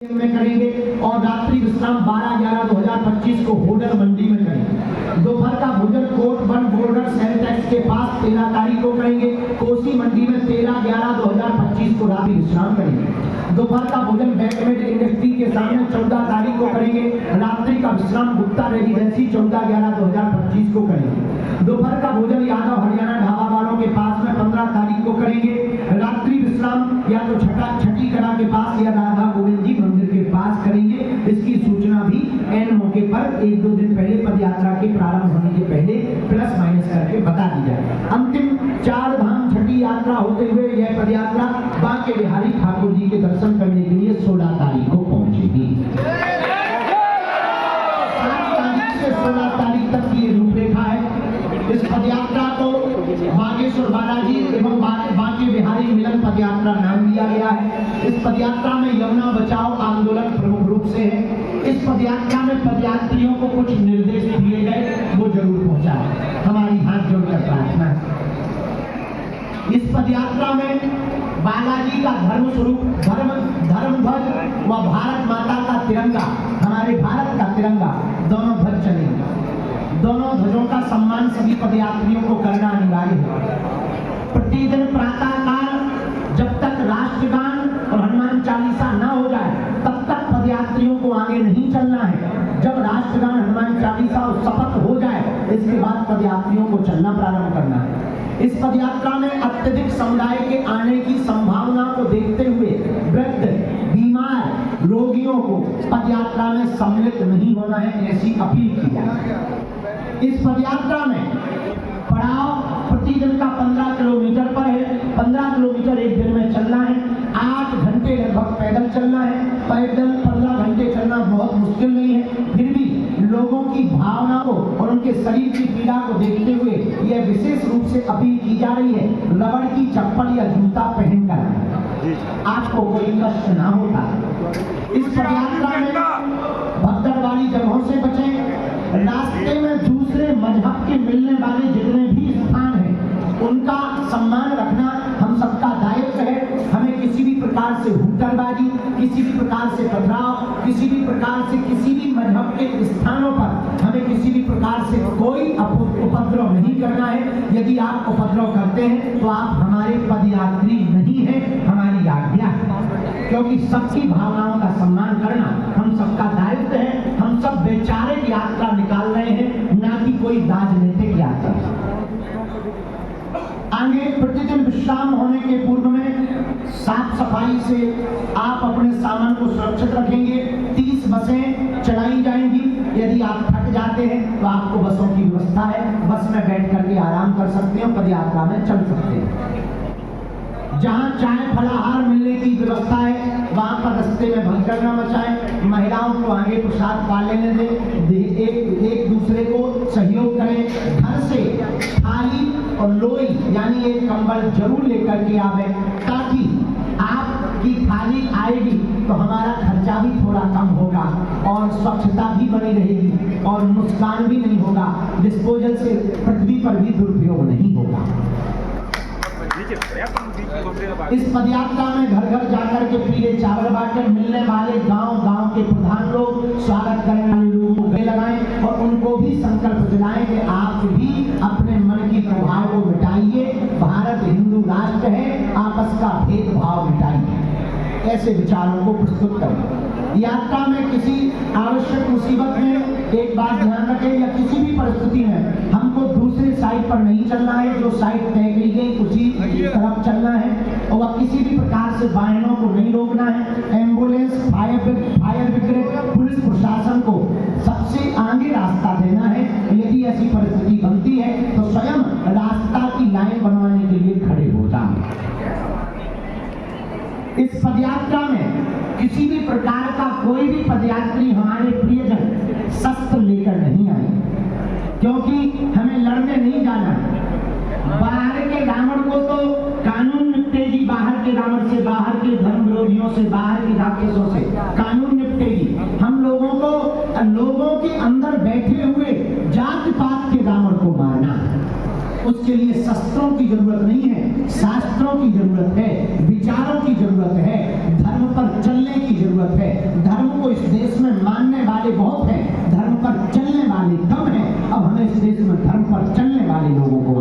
में करेंगे और रात्रि विश्राम 12/11/2025 को होडल मंडी में करेंगे। दोपहर का भोजन कोट वन बॉर्डर सेंटेक्स के पास 13 तारीख को करेंगे। कोसी मंडी में 13/11/2025 को रात्रि विश्राम करेंगे। दोपहर का भोजन बैकमेट इंडस्ट्री के सामने 14 तारीख को करेंगे। रात्रि का विश्राम गुप्ता रेजिडेंसी 14/11/2025 को करेंगे। दोपहर का भोजन यादव हरियाणा ढाबा वालों के पास में 15 तारीख को करेंगे। रात्रि विश्राम या तो छठी कला के पास या राधा गोविंद जी मंदिर के पास करेंगे। इसकी सूचना भी एन मौके पर 1-2 दिन पहले पद यात्रा के प्रारंभ होने के पहले प्लस माइनस करके बता दी जाए। अंतिम 4 धाम छठी यात्रा होते हुए यह पद यात्रा बांके बिहारी ठाकुर जी के दर्शन करने के लिए 16 तारीख को पहुंचेगी। 7 तारीख से 16 तारीख तक की रूपरेखा है। इस पद यात्रा को बागेश्वर बालाजी एवं बांके बिहारी मिलन पद यात्रा नाम दिया गया है। इस पद यात्रा में यमुना बचाओ आंदोलन प्रमुख रूप से है। इस पद यात्रा में पदयात्रियों को कुछ निर्देश दिए गए, वो जरूर पहुंचाएं। हमारी हाथ जोड़कर प्रार्थना है। इस पद यात्रा में बालाजी का धर्म स्वरूप धर्मध्वज व भारत माता का तिरंगा, हमारे भारत का तिरंगा, दोनों ध्वज चलेंगे। दोनों ध्वजों का सम्मान सभी पदयात्रियों को करना अनिवार्य है। प्रतिदिन प्रातःकाल जब तक राष्ट्रगान और हनुमान चालीसा न हो जाए तब तक पदयात्रियों को आगे नहीं चलना है। जब राष्ट्रगान हनुमान चालीसा और शपथ हो जाए इसके बाद पदयात्रियों को चलना प्रारंभ करना है। इस पदयात्रा में अत्यधिक समुदाय के आने की संभावना को देखते हुए वृद्ध, बीमार, रोगियों को पदयात्रा में सम्मिलित नहीं होना है, ऐसी अपील की जाए। इस पदयात्रा में पड़ाव प्रतिदिन का 15 किलोमीटर पर है। 15 किलोमीटर एक दिन में चलना है। 8 घंटे लगभग पैदल चलना है। पैदल 15 घंटे चलना बहुत मुश्किल नहीं है, फिर भी लोगों की भावना को और उनके शरीर की पीड़ा को देखते हुए यह विशेष रूप से अपील की जा रही है, रबड़ की चप्पल या जूता पहनकर आपको कोई कष्ट ना होता। इस पदयात्रा में भगदड़ वाली जगहों से बचें। रास्ते में दूसरे मजहब के मिलने वाले जितने भी स्थान हैं उनका सम्मान रखना हम सबका दायित्व है। हमें किसी भी प्रकार से हुक्कड़बाजी, किसी भी प्रकार से पथराव, किसी भी प्रकार से किसी भी मजहब के स्थानों पर हमें किसी भी प्रकार से कोई उपद्रव नहीं करना है। यदि आप उपद्रव करते हैं तो आप हमारे पदयात्री नहीं हैं, हमारी आज्ञा है, क्योंकि सबकी भावनाओं का सम्मान करना हम सबका दायित्व है। हम सब वैचारिक यात्रा निकाल रहे हैं, ना कि कोई राजनीतिक यात्रा। आगे प्रतिदिन विश्राम होने के पूर्व में साफ सफाई से आप अपने सामान को सुरक्षित रखेंगे। 30 बसें चलाई जाएंगी। यदि आप थक जाते हैं तो आपको बसों की व्यवस्था है, बस में बैठ करके आराम कर सकते हो, पदयात्रा में चल सकते हैं। जहाँ चाय फलाहार मिलने की व्यवस्था है वहाँ पर रास्ते में भगदड़ न मचाएं। महिलाओं को आगे प्रसाद पा लेने दें। एक दूसरे को सहयोग करें। घर से थाली और लोई यानी एक कंबल जरूर लेकर के आवे, ताकि आपकी थाली आएगी तो हमारा खर्चा भी थोड़ा कम होगा और स्वच्छता भी बनी रहेगी और नुकसान भी नहीं होगा। डिस्पोजल से पृथ्वी पर भी दुरुपयोग नहीं होगा। इस पदयात्रा में घर घर जाकर के पीले चावल बांटे। मिलने वाले गांव के प्रधान लोग, स्वागत करने वाले लोगों को गले लगाएं और उनको भी संकल्प दिलाएं कि आप भी अपने मन की प्रभाव को मिटाइए। भारत हिंदू राष्ट्र है, आपस का भेदभाव मिटाइए। ऐसे विचारों को प्रस्तुत करें। यात्रा में किसी आवश्यक मुसीबत में एक बात ध्यान रखें, या किसी भी परिस्थिति में हमको दूसरी साइड पर नहीं चलना है। जो साइड तय की गई उसी तरफ चलना है और किसी भी प्रकार से वाहनों को नहीं रोकना है। एम्बुलेंस, फायर ब्रिगेड, पुलिस प्रशासन को सबसे आगे रास्ता देना है। यदि ऐसी परिस्थिति बनती है तो स्वयं रास्ता की लाइन बनवाने के लिए खड़े हो जाएं। इस पदयात्रा में किसी भी प्रकार का कोई भी पदयात्री, हमारे प्रियजन, शस्त्र लेकर नहीं आए, क्योंकि हमें लड़ने नहीं जाना। बाहर के रावण को तो कानून निपटेगी, बाहर के रावण से, बाहर के धर्म विरोधियों से, बाहर के राक्षसों से कानून निपटेगी। हम लोगों को लोगों के अंदर बैठे हुए जात पात के रावण को मारना, उसके लिए शस्त्रों की जरूरत नहीं है, शास्त्रों की जरूरत है, विचारों की जरूरत है, धर्म पर चलने की जरूरत है। धर्म को इस देश में मानने वाले बहुत हैं, धर्म पर चलने वाले कम हैं। अब हमें इस देश में धर्म पर चलने वाले लोगों को